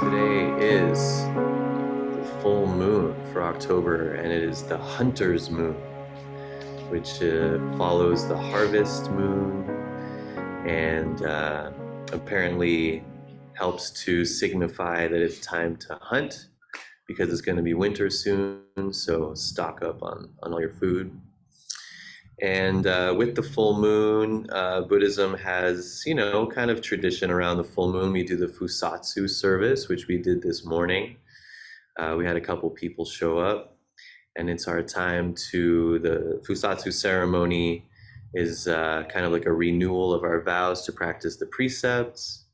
Today is the full moon for October, and it is the Hunter's Moon, which follows the harvest moon and apparently helps to signify that it's time to hunt because it's going to be winter soon, so stock up on all your food. And with the full moon, Buddhism has, kind of tradition around the full moon. We do the Fusatsu service, which we did this morning. We had a couple people show up, and it's our time to, the Fusatsu ceremony is kind of like a renewal of our vows to practice the precepts,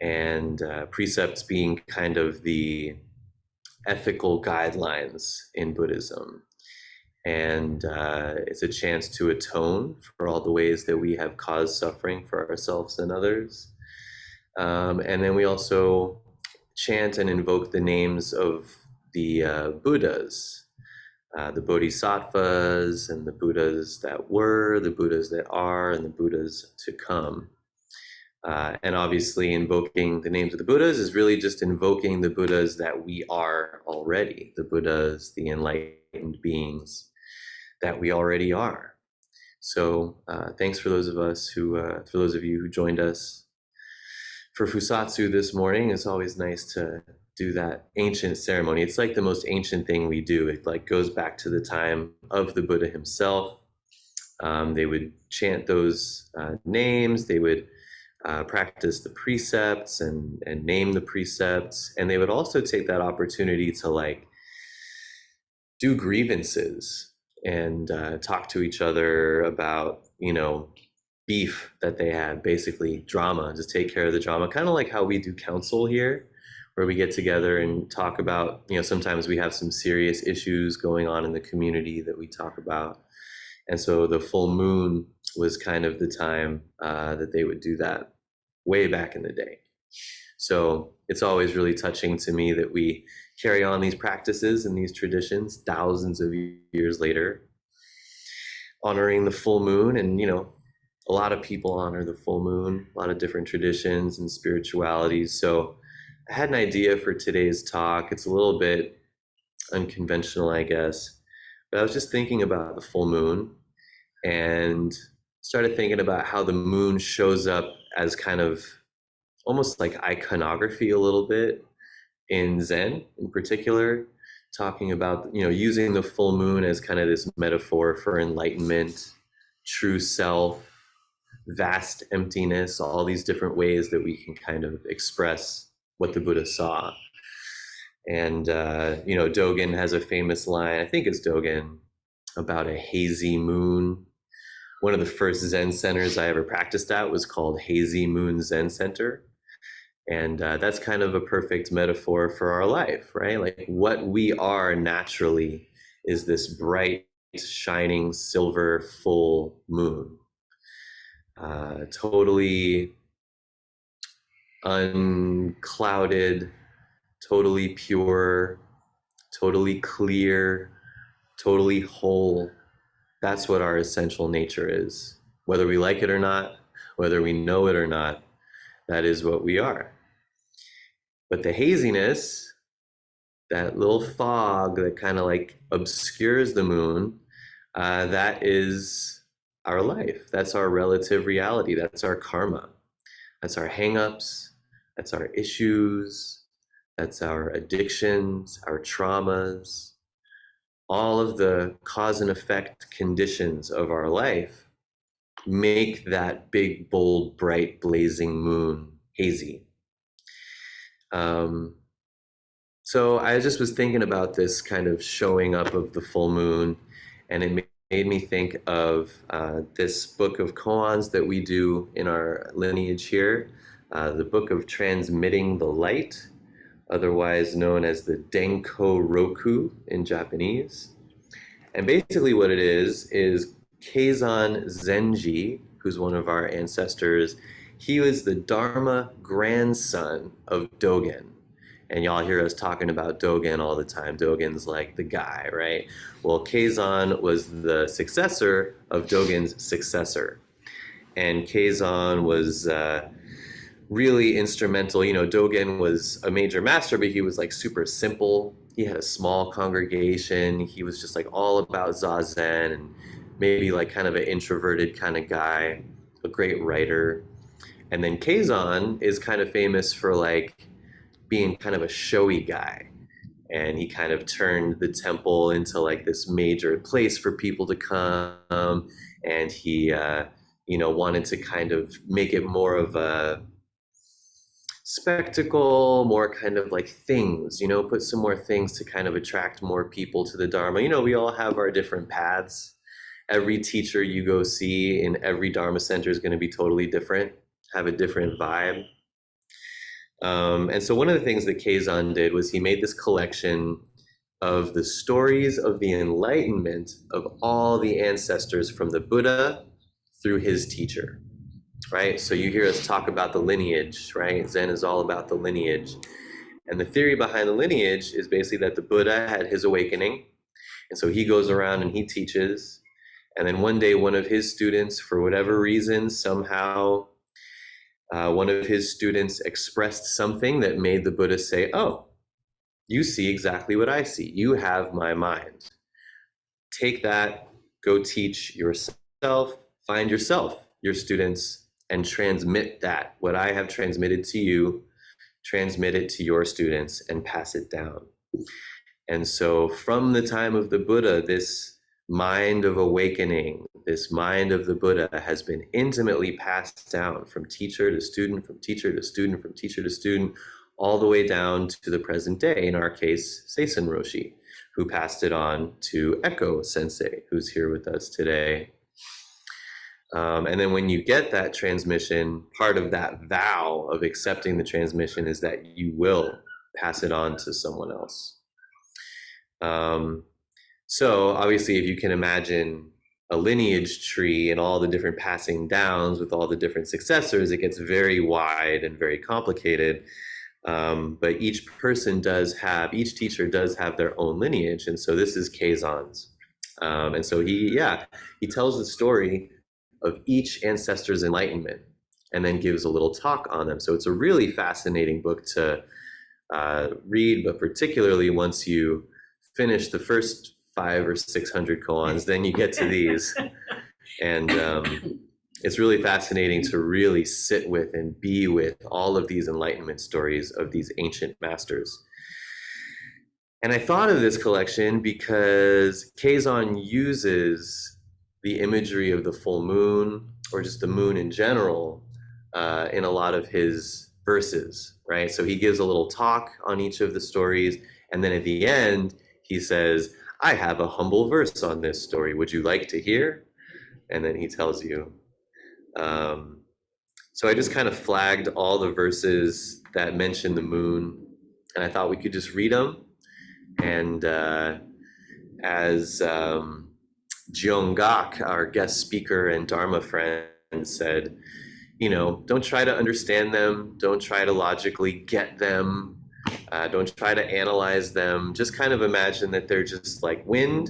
and precepts being kind of the ethical guidelines in Buddhism. And it's a chance to atone for all the ways that we have caused suffering for ourselves and others. And then we also chant and invoke the names of the Buddhas, the Bodhisattvas, and the Buddhas that were, the Buddhas that are, and the Buddhas to come. And obviously invoking the names of the Buddhas is really just invoking the Buddhas that we are already, the Buddhas, the enlightened beings that we already are. So thanks for those of you who joined us for Fusatsu this morning. It's always nice to do that ancient ceremony. It's like the most ancient thing we do. It like goes back to the time of the Buddha himself. They would chant those names. They would practice the precepts and name the precepts. And they would also take that opportunity to like do grievances and talk to each other about, beef that they had, basically drama, just take care of the drama, kind of like how we do counsel here, where we get together and talk about, sometimes we have some serious issues going on in the community that we talk about. And so the full moon was kind of the time that they would do that way back in the day. So it's always really touching to me that we carry on these practices and these traditions thousands of years later, honoring the full moon. And, a lot of people honor the full moon, a lot of different traditions and spiritualities. So I had an idea for today's talk. It's a little bit unconventional, I guess, but I was just thinking about the full moon and started thinking about how the moon shows up as kind of almost like iconography a little bit in Zen in particular, talking about, using the full moon as kind of this metaphor for enlightenment, true self, vast emptiness, all these different ways that we can kind of express what the Buddha saw. And, Dogen has a famous line, I think it's Dogen, about a hazy moon. One of the first Zen centers I ever practiced at was called Hazy Moon Zen Center. And that's kind of a perfect metaphor for our life, right? Like what we are naturally is this bright, shining, silver, full moon. Totally unclouded, totally pure, totally clear, totally whole. That's what our essential nature is. Whether we like it or not, whether we know it or not, that is what we are. But the haziness, that little fog that kind of like obscures the moon, that is our life. That's our relative reality. That's our karma. That's our hangups. That's our issues. That's our addictions, our traumas, all of the cause and effect conditions of our life make that big, bold, bright, blazing moon hazy. So I just was thinking about this kind of showing up of the full moon, and it made me think of this book of koans that we do in our lineage here, the book of Transmitting the Light, otherwise known as the Denko Roku in Japanese. And basically what it is Keizan Zenji, who's one of our ancestors, he was the Dharma grandson of Dogen. And y'all hear us talking about Dogen all the time. Dogen's like the guy, right? Well, Keizan was the successor of Dogen's successor. And Keizan was really instrumental. You know, Dogen was a major master, but he was like super simple. He had a small congregation. He was just like all about Zazen and maybe like kind of an introverted kind of guy, a great writer. And then Kazon is kind of famous for like being kind of a showy guy. And he kind of turned the temple into like this major place for people to come. And he, wanted to kind of make it more of a spectacle, more kind of like things, put some more things to kind of attract more people to the Dharma. We all have our different paths. Every teacher you go see in every Dharma center is going to be totally different, have a different vibe. And so one of the things that Kazon did was he made this collection of the stories of the enlightenment of all the ancestors from the Buddha through his teacher, right? So you hear us talk about the lineage, right? Zen is all about the lineage. And the theory behind the lineage is basically that the Buddha had his awakening. And so he goes around and he teaches. And then one day, one of his students, for whatever reason, somehow one of his students expressed something that made the Buddha say, oh, you see exactly what I see. You have my mind. Take that, go teach yourself, find yourself, your students, and transmit that. What I have transmitted to you, transmit it to your students and pass it down. And so from the time of the Buddha, this mind of awakening, this mind of the Buddha has been intimately passed down from teacher to student, from teacher to student, from teacher to student, all the way down to the present day, in our case, Seisen Roshi, who passed it on to Echo Sensei, who's here with us today. And then when you get that transmission, part of that vow of accepting the transmission is that you will pass it on to someone else. So obviously, if you can imagine a lineage tree and all the different passing downs with all the different successors, it gets very wide and very complicated. But each teacher does have their own lineage. And so this is Kazon's. And so he tells the story of each ancestor's enlightenment and then gives a little talk on them. So it's a really fascinating book to read, but particularly once you finish the first 500 or 600 koans, then you get to these. And it's really fascinating to really sit with and be with all of these enlightenment stories of these ancient masters. And I thought of this collection because Kazon uses the imagery of the full moon, or just the moon in general, in a lot of his verses, right? So he gives a little talk on each of the stories, and then at the end, he says, I have a humble verse on this story. Would you like to hear? And then he tells you. So I just kind of flagged all the verses that mention the moon, and I thought we could just read them. And as Jeong-gak, our guest speaker and Dharma friend, said, don't try to understand them. Don't try to logically get them. Don't try to analyze them. Just kind of imagine that they're just like wind,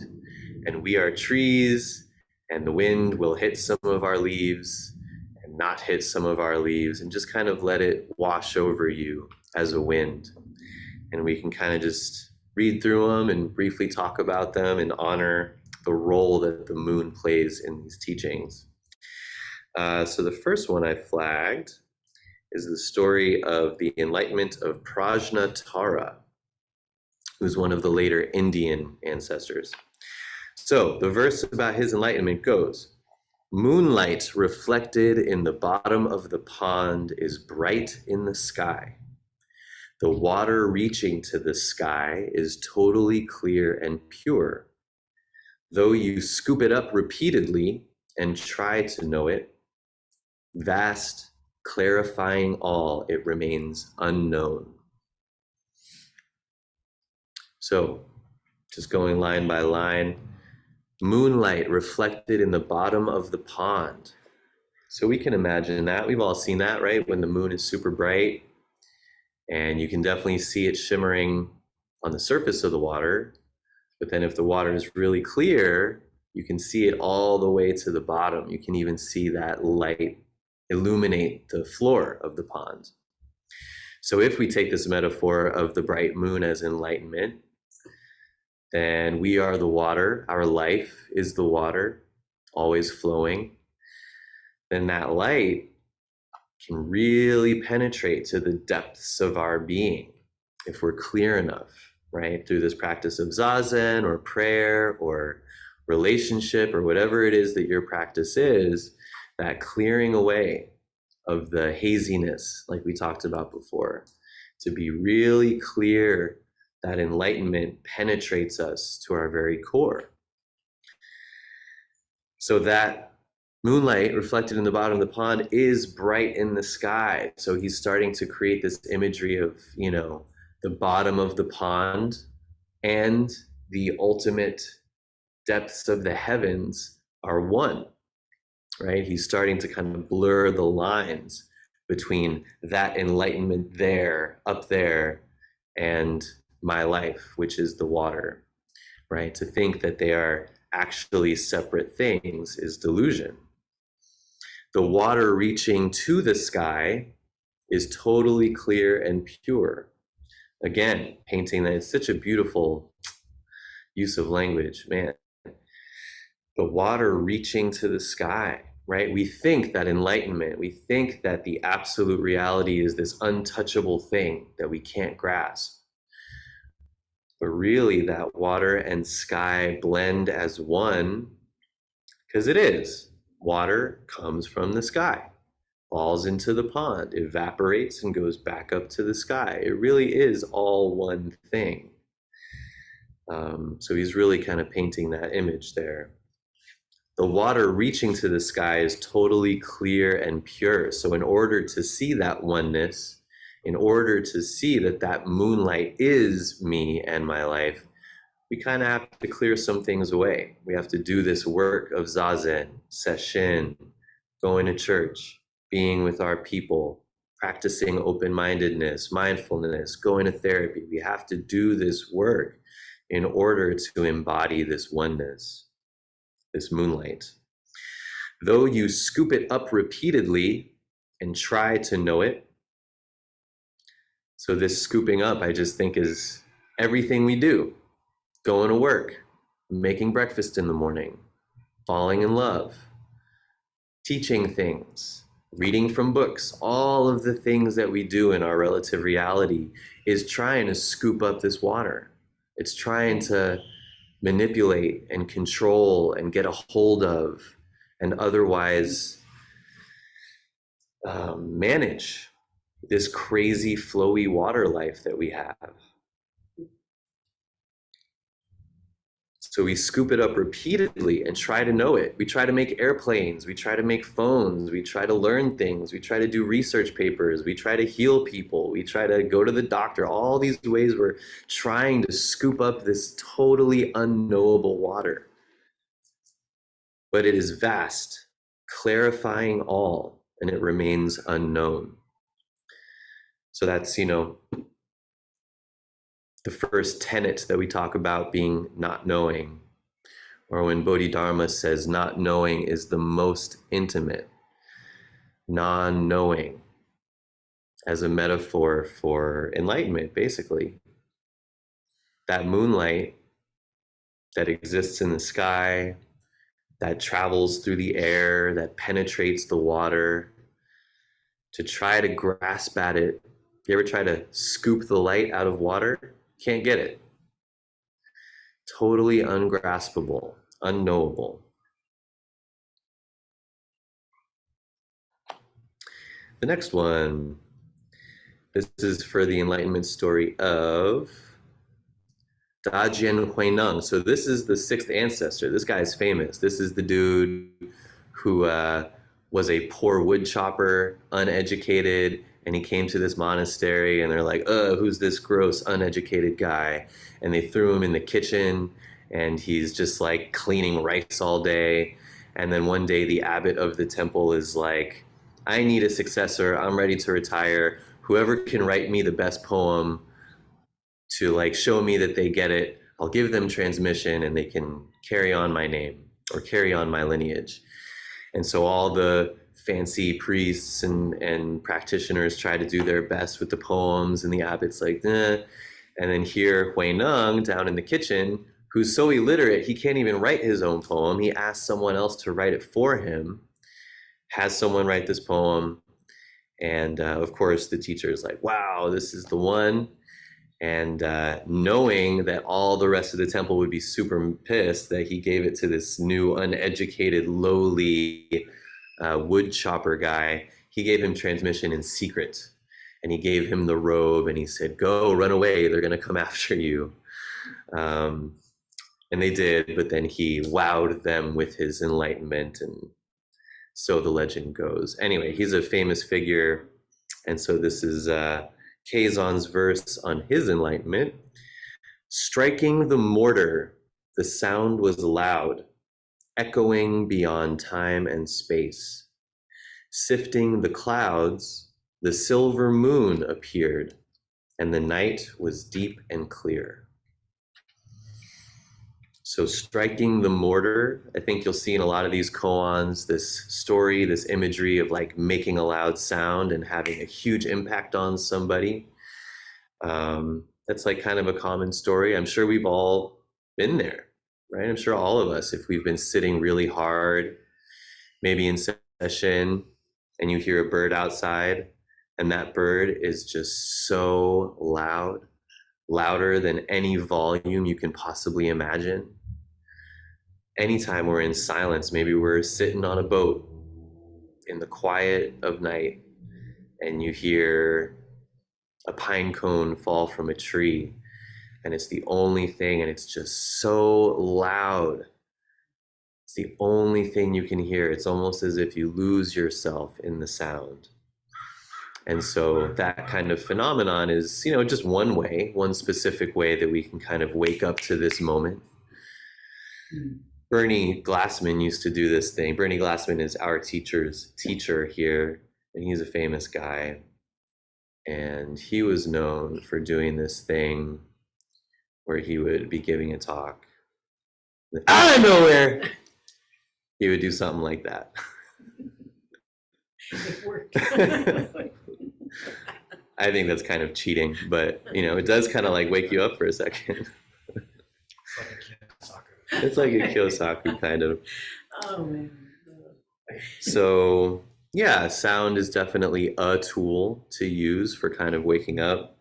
and we are trees, and the wind will hit some of our leaves and not hit some of our leaves, and just kind of let it wash over you as a wind. And we can kind of just read through them and briefly talk about them and honor the role that the moon plays in these teachings. So the first one I flagged is the story of the enlightenment of Prajnatara, who's one of the later Indian ancestors. So the verse about his enlightenment goes, moonlight reflected in the bottom of the pond is bright in the sky. The water reaching to the sky is totally clear and pure. Though you scoop it up repeatedly and try to know it, vast, clarifying all, it remains unknown. So, just going line by line, moonlight reflected in the bottom of the pond. So we can imagine that. We've all seen that, right? When the moon is super bright, and you can definitely see it shimmering on the surface of the water. But then if the water is really clear, you can see it all the way to the bottom. You can even see that light illuminate the floor of the pond. So if we take this metaphor of the bright moon as enlightenment, then we are the water, our life is the water, always flowing. Then that light can really penetrate to the depths of our being if we're clear enough, right? Through this practice of zazen or prayer or relationship or whatever it is that your practice is, that clearing away of the haziness, like we talked about before, to be really clear that enlightenment penetrates us to our very core. So that moonlight reflected in the bottom of the pond is bright in the sky. So he's starting to create this imagery of, the bottom of the pond and the ultimate depths of the heavens are one, right? He's starting to kind of blur the lines between that enlightenment there, up there, and my life, which is the water, right? To think that they are actually separate things is delusion. The water reaching to the sky is totally clear and pure. Again, painting that, it's such a beautiful use of language, man. The water reaching to the sky, right? We think that enlightenment, we think that the absolute reality is this untouchable thing that we can't grasp. But really, that water and sky blend as one, because it is. Water comes from the sky, falls into the pond, evaporates and goes back up to the sky. It really is all one thing. So he's really kind of painting that image there. The water reaching to the sky is totally clear and pure. So in order to see that oneness, in order to see that that moonlight is me and my life, we kind of have to clear some things away. We have to do this work of zazen, sesshin, going to church, being with our people, practicing open-mindedness, mindfulness, going to therapy. We have to do this work in order to embody this oneness, this moonlight. Though you scoop it up repeatedly and try to know it. So this scooping up, I just think, is everything we do. Going to work, making breakfast in the morning, falling in love, teaching things, reading from books. All of the things that we do in our relative reality is trying to scoop up this water. It's trying to manipulate and control and get a hold of and otherwise manage this crazy flowy water life that we have. So we scoop it up repeatedly and try to know it. We try to make airplanes, we try to make phones, we try to learn things, we try to do research papers, we try to heal people, we try to go to the doctor. All these ways we're trying to scoop up this totally unknowable water. But it is vast, clarifying all, and it remains unknown. So that's, the first tenet that we talk about being not knowing, or when Bodhidharma says not knowing is the most intimate, non-knowing as a metaphor for enlightenment, basically. That moonlight that exists in the sky, that travels through the air, that penetrates the water, to try to grasp at it. You ever try to scoop the light out of water? Can't get it. Totally ungraspable, unknowable. The next one, this is for the enlightenment story of Dajian Huineng. So this is the sixth ancestor. This guy is famous. This is the dude who was a poor wood chopper, uneducated, and he came to this monastery and they're like, who's this gross, uneducated guy? And they threw him in the kitchen and he's just like cleaning rice all day. And then one day the abbot of the temple is like, I need a successor. I'm ready to retire. Whoever can write me the best poem to like show me that they get it, I'll give them transmission and they can carry on my name or carry on my lineage. And so all the fancy priests and practitioners try to do their best with the poems, and the abbot's like, eh. And then here, Hui Neng down in the kitchen, who's so illiterate, he can't even write his own poem. He asks someone else to write it for him, has someone write this poem. And of course, the teacher is like, wow, this is the one. And knowing that all the rest of the temple would be super pissed that he gave it to this new uneducated, lowly wood chopper guy, he gave him transmission in secret. And he gave him the robe and he said, go, run away, they're gonna come after you. And they did, but then he wowed them with his enlightenment, and so the legend goes. Anyway, he's a famous figure, and so this is Keizon's verse on his enlightenment. Striking the mortar, the sound was loud, echoing beyond time and space. Sifting the clouds, the silver moon appeared, and the night was deep and clear. So striking the mortar, I think you'll see in a lot of these koans, this story, this imagery of like making a loud sound and having a huge impact on somebody. That's like kind of a common story. I'm sure we've all been there, right? I'm sure all of us, if we've been sitting really hard, maybe in session, and you hear a bird outside, and that bird is just so loud, louder than any volume you can possibly imagine. Anytime we're in silence, maybe we're sitting on a boat in the quiet of night, and you hear a pine cone fall from a tree, and it's the only thing, and it's just so loud. It's the only thing you can hear. It's almost as if you lose yourself in the sound. And so that kind of phenomenon is, just one way, one specific way that we can kind of wake up to this moment. Bernie Glassman used to do this thing. Bernie Glassman is our teacher's teacher here, and he's a famous guy. And he was known for doing this thing where he would be giving a talk. Out of nowhere, he would do something like that. It worked. I think that's kind of cheating, but it does kind of like wake you up for a second. It's like a Kyosaku kind of. Oh man. So yeah, sound is definitely a tool to use for kind of waking up.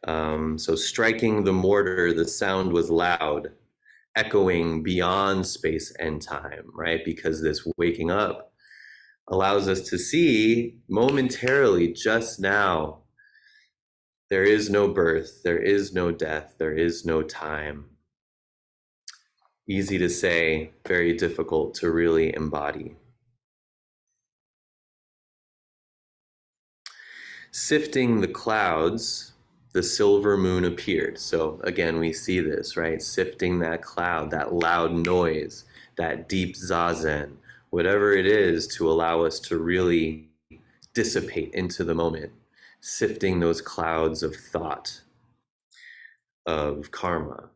So striking the mortar, the sound was loud, echoing beyond space and time, right? Because this waking up allows us to see momentarily, just now, there is no birth, there is no death, there is no time. Easy to say, very difficult to really embody. Sifting the clouds, the silver moon appeared. So again, we see this, right? Sifting that cloud, that loud noise, that deep zazen, whatever it is to allow us to really dissipate into the moment, sifting those clouds of thought, of karma.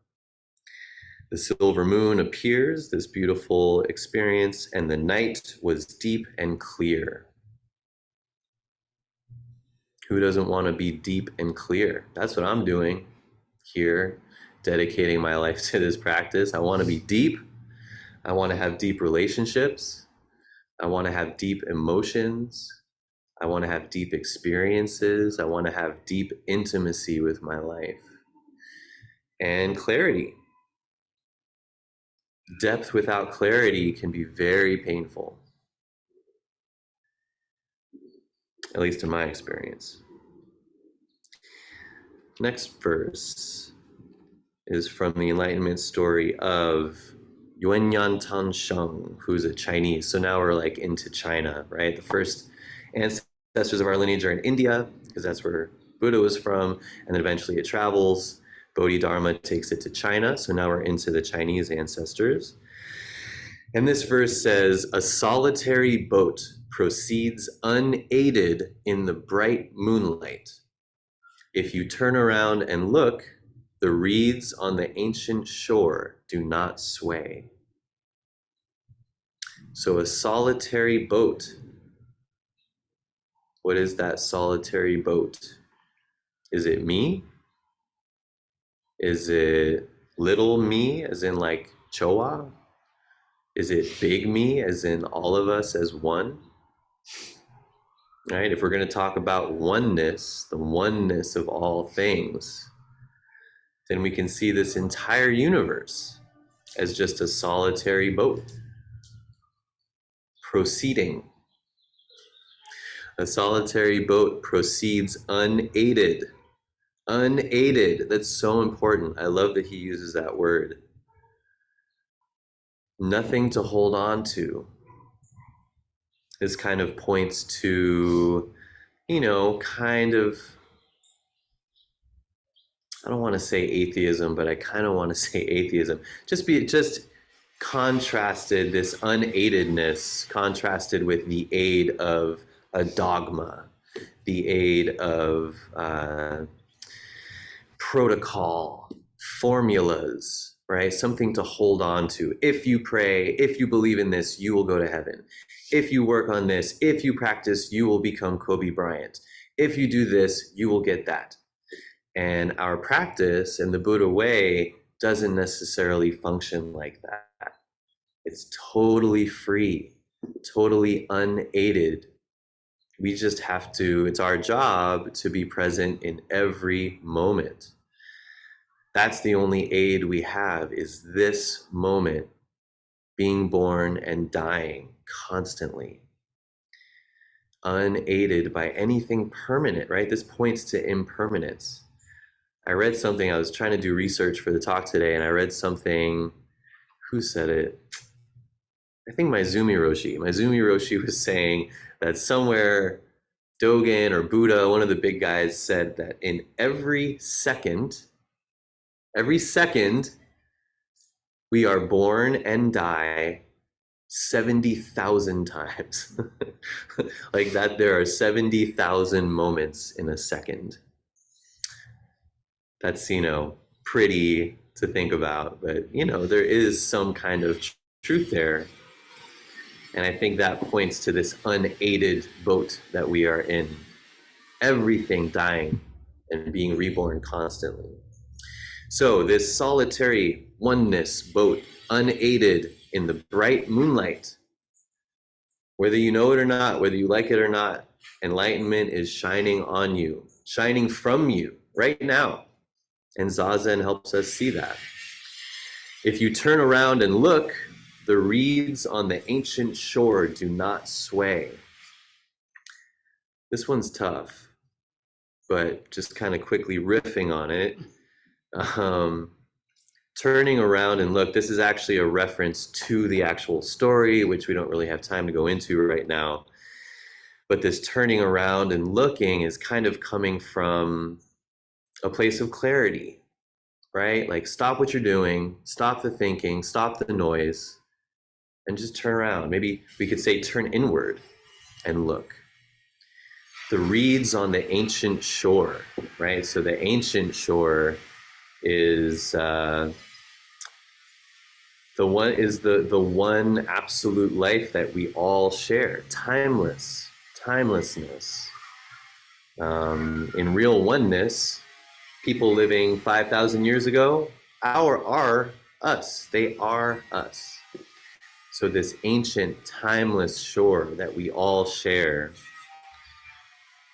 The silver moon appears, this beautiful experience, and the night was deep and clear. Who doesn't want to be deep and clear? That's what I'm doing here, dedicating my life to this practice. I want to be deep. I want to have deep relationships. I want to have deep emotions. I want to have deep experiences. I want to have deep intimacy with my life. And clarity. Depth without clarity can be very painful, at least in my experience. Next verse is from the Enlightenment story of Yuanyan Tansheng, who's a Chinese. So now we're like into China, right? The first ancestors of our lineage are in India, because that's where Buddha was from, and then eventually it travels. Bodhidharma takes it to China, so now we're into the Chinese ancestors. And this verse says, a solitary boat proceeds unaided in the bright moonlight. If you turn around and look, the reeds on the ancient shore do not sway. So a solitary boat What is that solitary boat? Is it me? Is it little me, as in like Chowa? Is it big me, as in all of us as one? Right? If we're going to talk about oneness, the oneness of all things, then we can see this entire universe as just a solitary boat proceeding. A solitary boat proceeds unaided. Unaided. That's so important. I love that he uses that word. Nothing to hold on to. This kind of points to, kind of, I don't want to say atheism, but I kind of want to say atheism. Just contrasted, this unaidedness contrasted with the aid of a dogma, the aid of protocol, formulas, right? Something to hold on to. If you pray, if you believe in this, you will go to heaven. If you work on this, if you practice, you will become Kobe Bryant. If you do this, you will get that. And our practice and the Buddha way doesn't necessarily function like that. It's totally free, totally unaided. We just have to, it's our job to be present in every moment. That's the only aid we have, is this moment, being born and dying constantly, unaided by anything permanent, right? This points to impermanence. I read something, I was trying to do research for the talk today, and I read something, who said it? I think Maizumi Roshi was saying that somewhere Dogen or Buddha, one of the big guys, said that in every second, we are born and die 70,000 times. Like that, there are 70,000 moments in a second. That's, pretty to think about, but, there is some kind of truth there. And I think that points to this unaided boat that we are in. Everything dying and being reborn constantly. So this solitary oneness boat, unaided in the bright moonlight, whether you know it or not, whether you like it or not, enlightenment is shining on you, shining from you right now. And Zazen helps us see that. If you turn around and look, the reeds on the ancient shore do not sway. This one's tough, but just kind of quickly riffing on it. Turning around and look, this is actually a reference to the actual story, which we don't really have time to go into right now. But this turning around and looking is kind of coming from a place of clarity, right? Like stop what you're doing, stop the thinking, stop the noise, and just turn around. Maybe we could say turn inward and look. The reeds on the ancient shore, right? So the ancient shore is the one absolute life that we all share, timelessness. In real oneness, people living 5,000 years ago are us. They are us. So this ancient, timeless shore that we all share,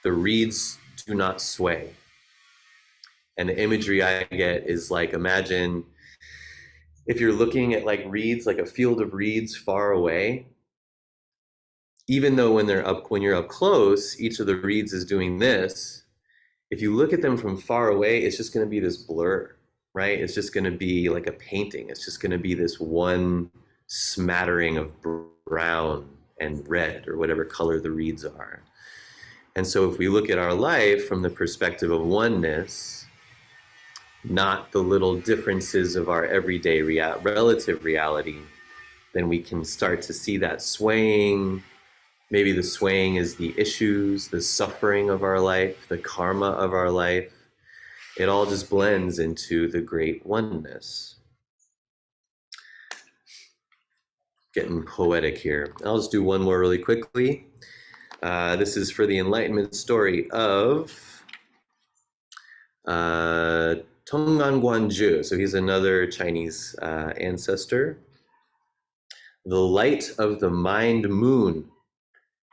the reeds do not sway. And the imagery I get is like, imagine if you're looking at like reeds, like a field of reeds far away, even though when you're up close, each of the reeds is doing this. If you look at them from far away, it's just going to be this blur, right? It's just going to be like a painting. It's just going to be this one smattering of brown and red or whatever color the reeds are. And so if we look at our life from the perspective of oneness, not the little differences of our everyday relative reality, then we can start to see that swaying. Maybe the swaying is the issues, the suffering of our life, the karma of our life. It all just blends into the great oneness. Getting poetic here. I'll just do one more really quickly. This is for the Enlightenment story of Tongnan Guanzhu. So he's another Chinese ancestor. The light of the mind moon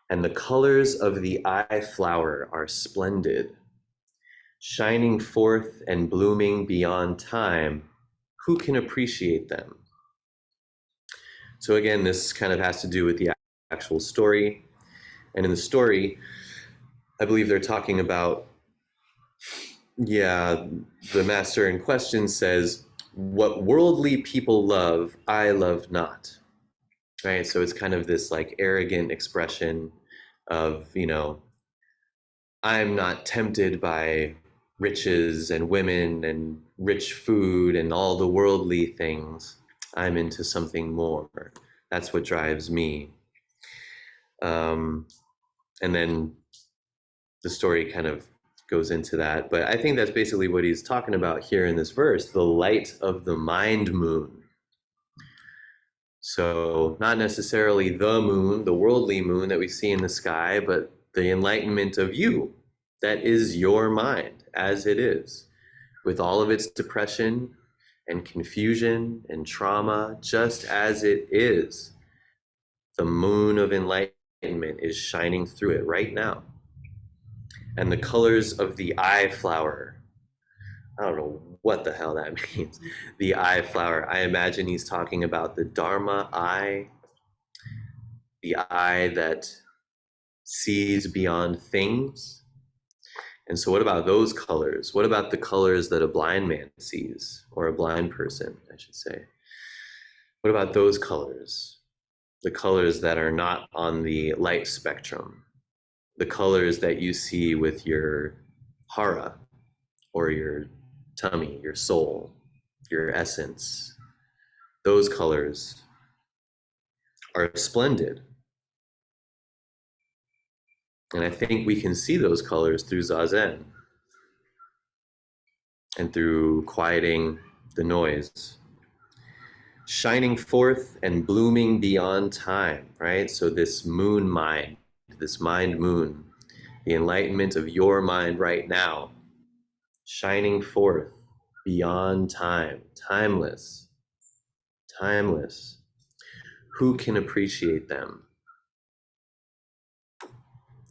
and the colors of the eye flower are splendid, shining forth and blooming beyond time. Who can appreciate them? So again, this kind of has to do with the actual story. And in the story, I believe they're talking about, the master in question says, what worldly people love, I love not. Right? So it's kind of this like arrogant expression of, I'm not tempted by riches and women and rich food and all the worldly things. I'm into something more. That's what drives me. And then the story kind of goes into that. But I think that's basically what he's talking about here in this verse, the light of the mind moon. So not necessarily the moon, the worldly moon that we see in the sky, but the enlightenment of you, that is your mind as it is, with all of its depression and confusion and trauma, just as it is. The moon of enlightenment is shining through it right now. And the colors of the eye flower, I don't know what the hell that means. The eye flower, I imagine he's talking about the Dharma eye, the eye that sees beyond things. And so what about those colors? What about the colors that a blind man sees, or a blind person, I should say? What about those colors? The colors that are not on the light spectrum, the colors that you see with your hara, or your tummy, your soul, your essence. Those colors are splendid. And I think we can see those colors through Zazen and through quieting the noise. Shining forth and blooming beyond time, right? So this moon mind, this mind moon, the enlightenment of your mind right now, shining forth beyond time, timeless, timeless. Who can appreciate them?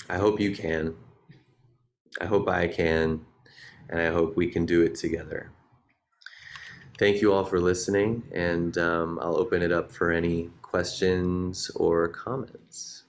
I hope you can. I hope I can. And I hope we can do it together. Thank you all for listening, and I'll open it up for any questions or comments.